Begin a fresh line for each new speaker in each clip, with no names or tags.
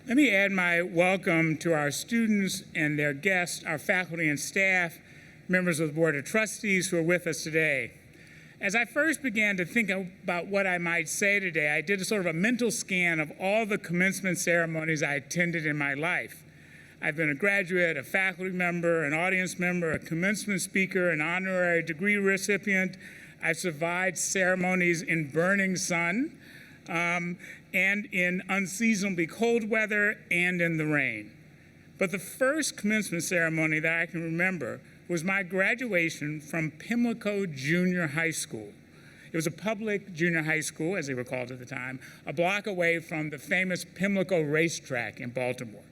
Let me add my welcome to our students and their guests, our faculty and staff, members of the Board of Trustees who are with us today. As I first began to think about what I might say today, I did a sort of a mental scan of all the commencement ceremonies I attended in my life. I've been a graduate, a faculty member, an audience member, a commencement speaker, an honorary degree recipient. I've survived ceremonies in burning sun, and in unseasonably cold weather and in the rain. But the first commencement ceremony that I can remember was my graduation from Pimlico Junior High School. It was a public junior high school, as they were called at the time, a block away from the famous Pimlico racetrack in Baltimore.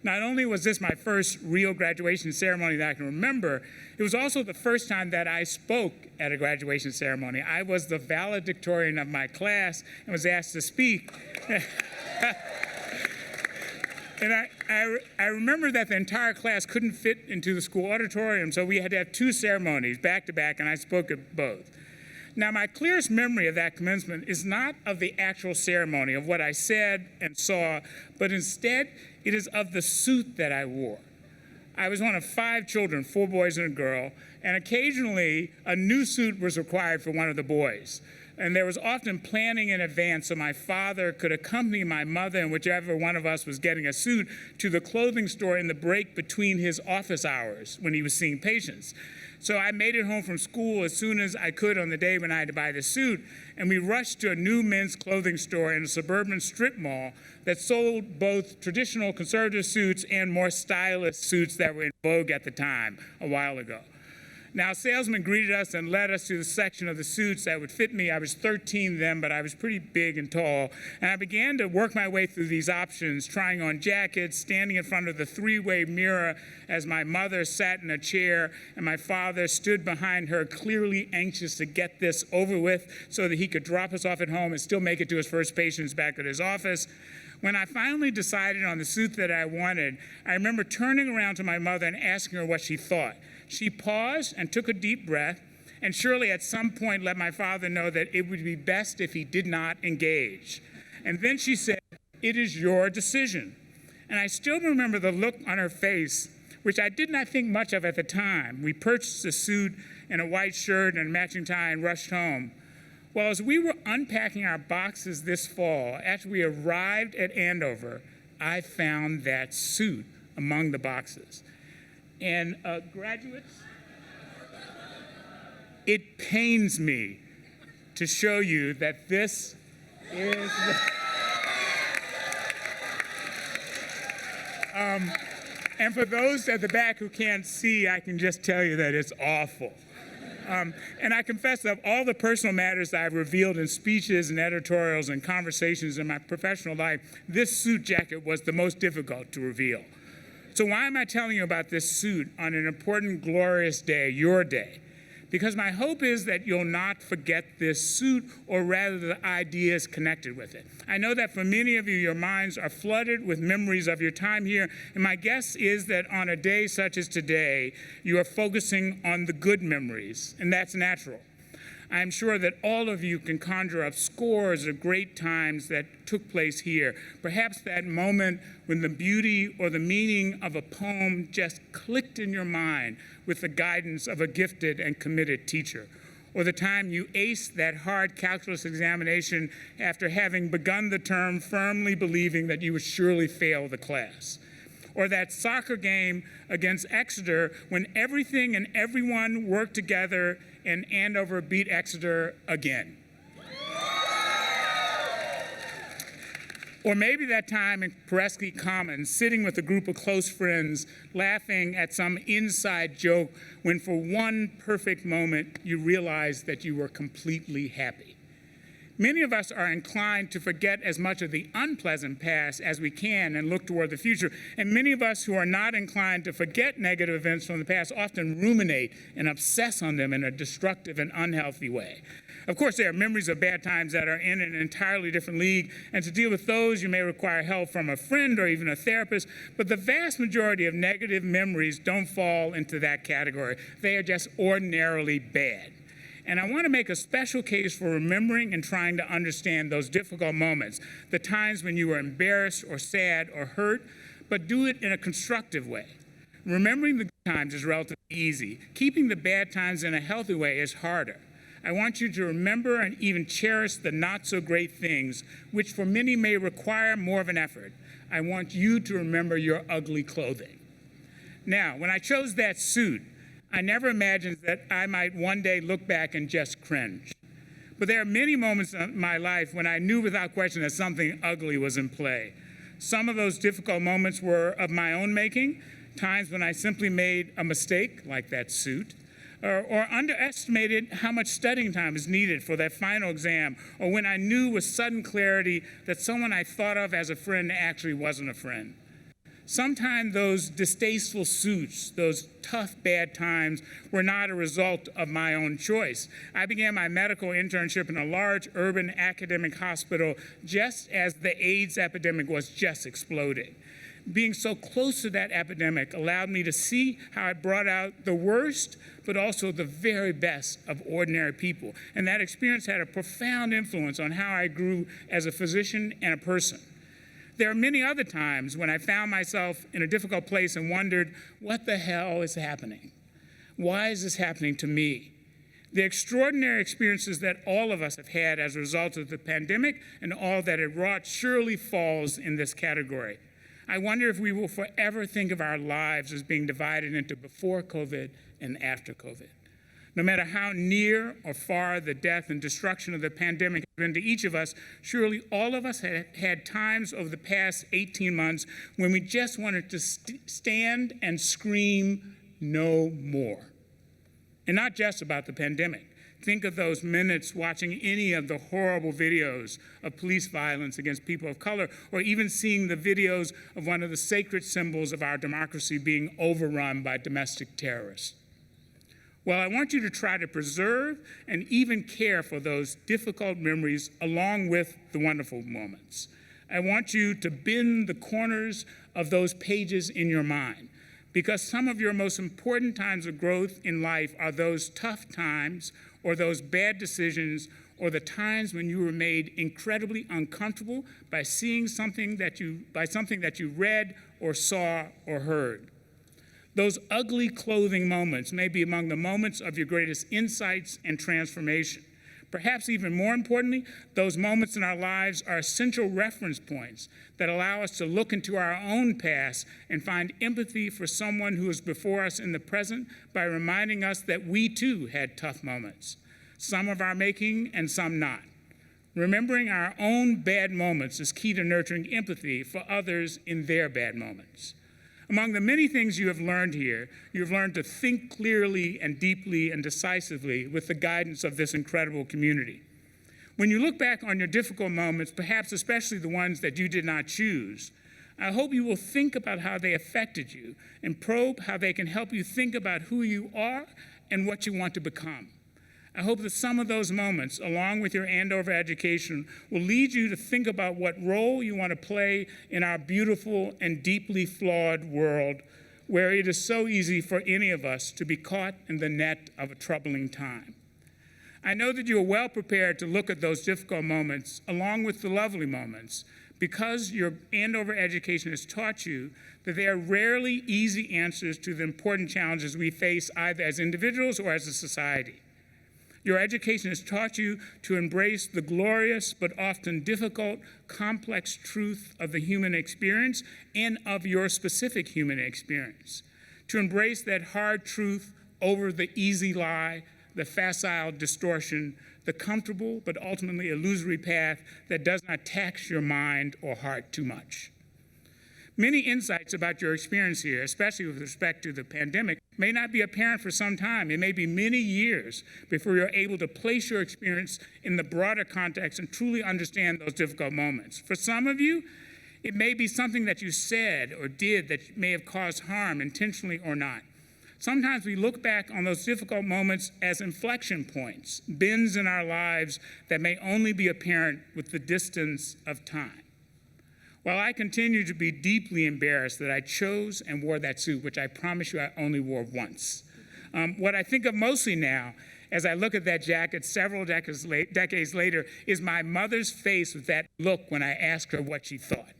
Not only was this my first real graduation ceremony that I can remember, it was also the first time that I spoke at a graduation ceremony. I was the valedictorian of my class and was asked to speak. And I remember that the entire class couldn't fit into the school auditorium, so we had to have two ceremonies back to back, and I spoke at both. Now, my clearest memory of that commencement is not of the actual ceremony, of what I said and saw, but instead it is of the suit that I wore. I was one of 5 children, 4 boys and a girl, and occasionally a new suit was required for one of the boys. And there was often planning in advance so my father could accompany my mother and whichever one of us was getting a suit to the clothing store in the break between his office hours when he was seeing patients. So I made it home from school as soon as I could on the day when I had to buy the suit, and we rushed to a new men's clothing store in a suburban strip mall that sold both traditional conservative suits and more stylish suits that were in vogue at the time a while ago. Now, a salesman greeted us and led us to the section of the suits that would fit me. I was 13 then, but I was pretty big and tall. And I began to work my way through these options, trying on jackets, standing in front of the 3-way mirror as my mother sat in a chair and my father stood behind her, clearly anxious to get this over with so that he could drop us off at home and still make it to his first patients back at his office. When I finally decided on the suit that I wanted, I remember turning around to my mother and asking her what she thought. She paused and took a deep breath, and surely at some point let my father know that it would be best if he did not engage. And then she said, "It is your decision." And I still remember the look on her face, which I did not think much of at the time. We purchased a suit and a white shirt and a matching tie and rushed home. Well, as we were unpacking our boxes this fall, after we arrived at Andover, I found that suit among the boxes. And graduates, it pains me to show you that this is and for those at the back who can't see, I can just tell you that it's awful. And I confess that of all the personal matters that I've revealed in speeches and editorials and conversations in my professional life, this suit jacket was the most difficult to reveal. So why am I telling you about this suit on an important, glorious day, your day? Because my hope is that you'll not forget this suit, or rather the ideas connected with it. I know that for many of you, your minds are flooded with memories of your time here, and my guess is that on a day such as today, you are focusing on the good memories, and that's natural. I'm sure that all of you can conjure up scores of great times that took place here. Perhaps that moment when the beauty or the meaning of a poem just clicked in your mind with the guidance of a gifted and committed teacher. Or the time you aced that hard calculus examination after having begun the term firmly believing that you would surely fail the class. Or that soccer game against Exeter when everything and everyone worked together and Andover beat Exeter again. Or maybe that time in Presky Commons, sitting with a group of close friends, laughing at some inside joke when for one perfect moment you realized that you were completely happy. Many of us are inclined to forget as much of the unpleasant past as we can and look toward the future. And many of us who are not inclined to forget negative events from the past often ruminate and obsess on them in a destructive and unhealthy way. Of course, there are memories of bad times that are in an entirely different league, and to deal with those, you may require help from a friend or even a therapist, but the vast majority of negative memories don't fall into that category. They are just ordinarily bad. And I want to make a special case for remembering and trying to understand those difficult moments, the times when you were embarrassed or sad or hurt, but do it in a constructive way. Remembering the good times is relatively easy. Keeping the bad times in a healthy way is harder. I want you to remember and even cherish the not-so-great things, which for many may require more of an effort. I want you to remember your ugly clothing. Now, when I chose that suit, I never imagined that I might one day look back and just cringe. But there are many moments in my life when I knew without question that something ugly was in play. Some of those difficult moments were of my own making, times when I simply made a mistake, like that suit, or underestimated how much studying time is needed for that final exam, or when I knew with sudden clarity that someone I thought of as a friend actually wasn't a friend. Sometimes those distasteful suits, those tough, bad times, were not a result of my own choice. I began my medical internship in a large urban academic hospital just as the AIDS epidemic was just exploding. Being so close to that epidemic allowed me to see how it brought out the worst, but also the very best of ordinary people. And that experience had a profound influence on how I grew as a physician and a person. There are many other times when I found myself in a difficult place and wondered, what the hell is happening? Why is this happening to me? The extraordinary experiences that all of us have had as a result of the pandemic and all that it wrought surely falls in this category. I wonder if we will forever think of our lives as being divided into before COVID and after COVID. No matter how near or far the death and destruction of the pandemic has been to each of us, surely all of us had times over the past 18 months when we just wanted to stand and scream, no more. And not just about the pandemic. Think of those minutes watching any of the horrible videos of police violence against people of color, or even seeing the videos of one of the sacred symbols of our democracy being overrun by domestic terrorists. Well, I want you to try to preserve and even care for those difficult memories along with the wonderful moments. I want you to bend the corners of those pages in your mind, because some of your most important times of growth in life are those tough times or those bad decisions or the times when you were made incredibly uncomfortable by seeing something that you read or saw or heard. Those ugly clothing moments may be among the moments of your greatest insights and transformation. Perhaps even more importantly, those moments in our lives are essential reference points that allow us to look into our own past and find empathy for someone who is before us in the present by reminding us that we too had tough moments, some of our making and some not. Remembering our own bad moments is key to nurturing empathy for others in their bad moments. Among the many things you have learned here, you have learned to think clearly and deeply and decisively with the guidance of this incredible community. When you look back on your difficult moments, perhaps especially the ones that you did not choose, I hope you will think about how they affected you and probe how they can help you think about who you are and what you want to become. I hope that some of those moments, along with your Andover education, will lead you to think about what role you want to play in our beautiful and deeply flawed world, where it is so easy for any of us to be caught in the net of a troubling time. I know that you are well prepared to look at those difficult moments along with the lovely moments, because your Andover education has taught you that there are rarely easy answers to the important challenges we face either as individuals or as a society. Your education has taught you to embrace the glorious but often difficult, complex truth of the human experience and of your specific human experience. To embrace that hard truth over the easy lie, the facile distortion, the comfortable but ultimately illusory path that does not tax your mind or heart too much. Many insights about your experience here, especially with respect to the pandemic, may not be apparent for some time. It may be many years before you're able to place your experience in the broader context and truly understand those difficult moments. For some of you, it may be something that you said or did that may have caused harm, intentionally or not. Sometimes we look back on those difficult moments as inflection points, bends in our lives that may only be apparent with the distance of time. While I continue to be deeply embarrassed that I chose and wore that suit, which I promise you I only wore once, what I think of mostly now as I look at that jacket several decades later, is my mother's face with that look when I asked her what she thought.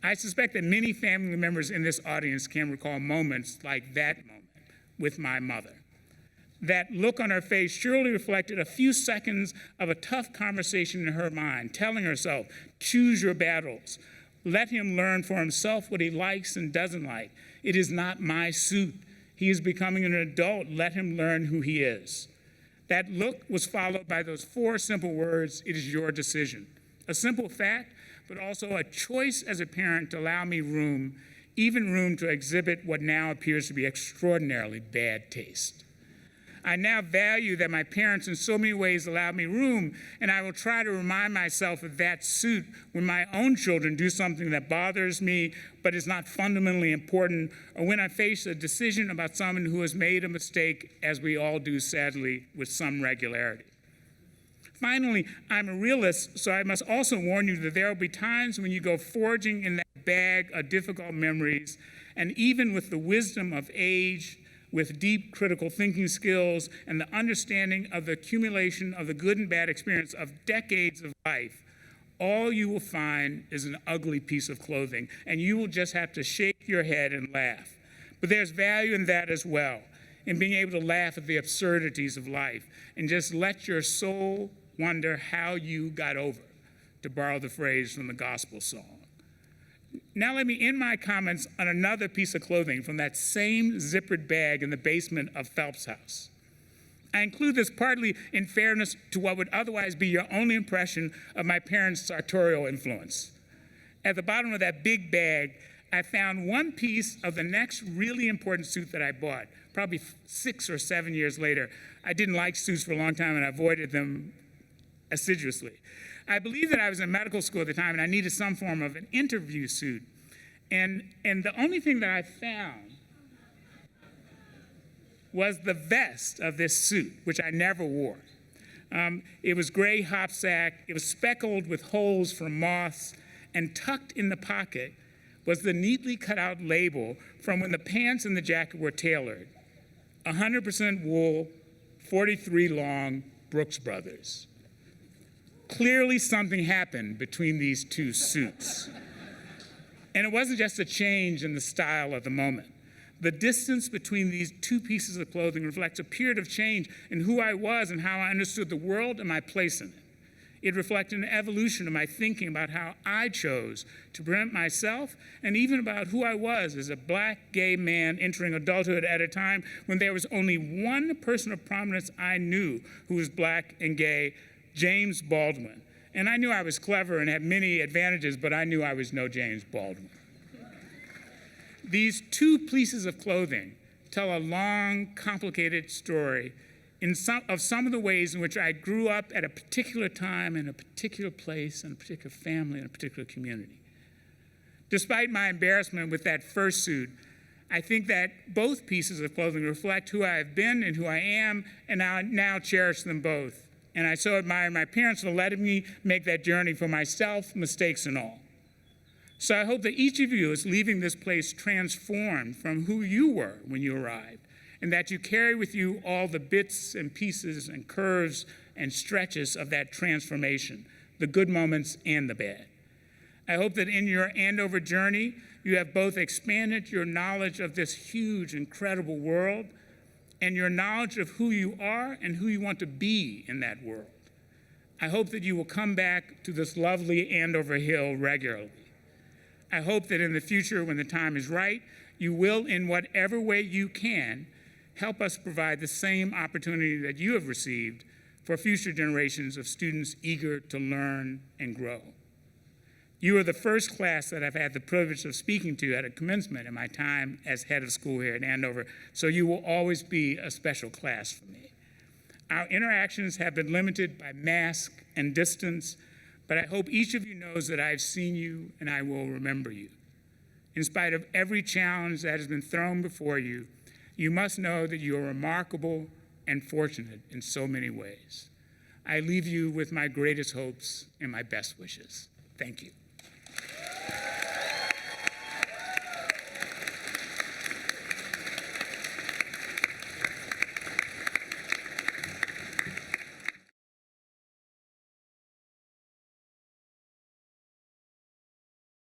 I suspect that many family members in this audience can recall moments like that moment with my mother. That look on her face surely reflected a few seconds of a tough conversation in her mind, telling herself, choose your battles. Let him learn for himself what he likes and doesn't like. It is not my suit. He is becoming an adult. Let him learn who he is. That look was followed by those 4 simple words, it is your decision. A simple fact, but also a choice as a parent to allow me room, even room to exhibit what now appears to be extraordinarily bad taste. I now value that my parents in so many ways allowed me room, and I will try to remind myself of that suit when my own children do something that bothers me but is not fundamentally important, or when I face a decision about someone who has made a mistake, as we all do sadly with some regularity. Finally, I'm a realist, so I must also warn you that there will be times when you go foraging in that bag of difficult memories, and even with the wisdom of age, with deep critical thinking skills and the understanding of the accumulation of the good and bad experience of decades of life, all you will find is an ugly piece of clothing, and you will just have to shake your head and laugh. But there's value in that as well, in being able to laugh at the absurdities of life and just let your soul wonder how you got over, to borrow the phrase from the gospel song. Now let me end my comments on another piece of clothing from that same zippered bag in the basement of Phelps' house. I include this partly in fairness to what would otherwise be your only impression of my parents' sartorial influence. At the bottom of that big bag, I found one piece of the next really important suit that I bought, probably 6 or 7 years later. I didn't like suits for a long time and I avoided them assiduously. I believe that I was in medical school at the time and I needed some form of an interview suit. And the only thing that I found was the vest of this suit, which I never wore. It was gray hopsack, it was speckled with holes for moths, and tucked in the pocket was the neatly cut out label from when the pants and the jacket were tailored. 100% wool, 43 long, Brooks Brothers. Clearly something happened between these 2 suits. And it wasn't just a change in the style of the moment. The distance between these 2 pieces of clothing reflects a period of change in who I was and how I understood the world and my place in it. It reflected an evolution of my thinking about how I chose to present myself and even about who I was as a black gay man entering adulthood at a time when there was only one person of prominence I knew who was black and gay, James Baldwin. And I knew I was clever and had many advantages, but I knew I was no James Baldwin. These 2 pieces of clothing tell a long, complicated story of some of the ways in which I grew up at a particular time, in a particular place, in a particular family, in a particular community. Despite my embarrassment with that first suit, I think that both pieces of clothing reflect who I have been and who I am, and I now cherish them both. And I so admire my parents for letting me make that journey for myself, mistakes and all. So I hope that each of you is leaving this place transformed from who you were when you arrived, and that you carry with you all the bits and pieces and curves and stretches of that transformation, the good moments and the bad. I hope that in your Andover journey, you have both expanded your knowledge of this huge, incredible world and your knowledge of who you are and who you want to be in that world. I hope that you will come back to this lovely Andover Hill regularly. I hope that in the future, when the time is right, you will, in whatever way you can, help us provide the same opportunity that you have received for future generations of students eager to learn and grow. You are the first class that I've had the privilege of speaking to at a commencement in my time as head of school here at Andover, so you will always be a special class for me. Our interactions have been limited by mask and distance, but I hope each of you knows that I've seen you and I will remember you. In spite of every challenge that has been thrown before you, you must know that you are remarkable and fortunate in so many ways. I leave you with my greatest hopes and my best wishes. Thank you.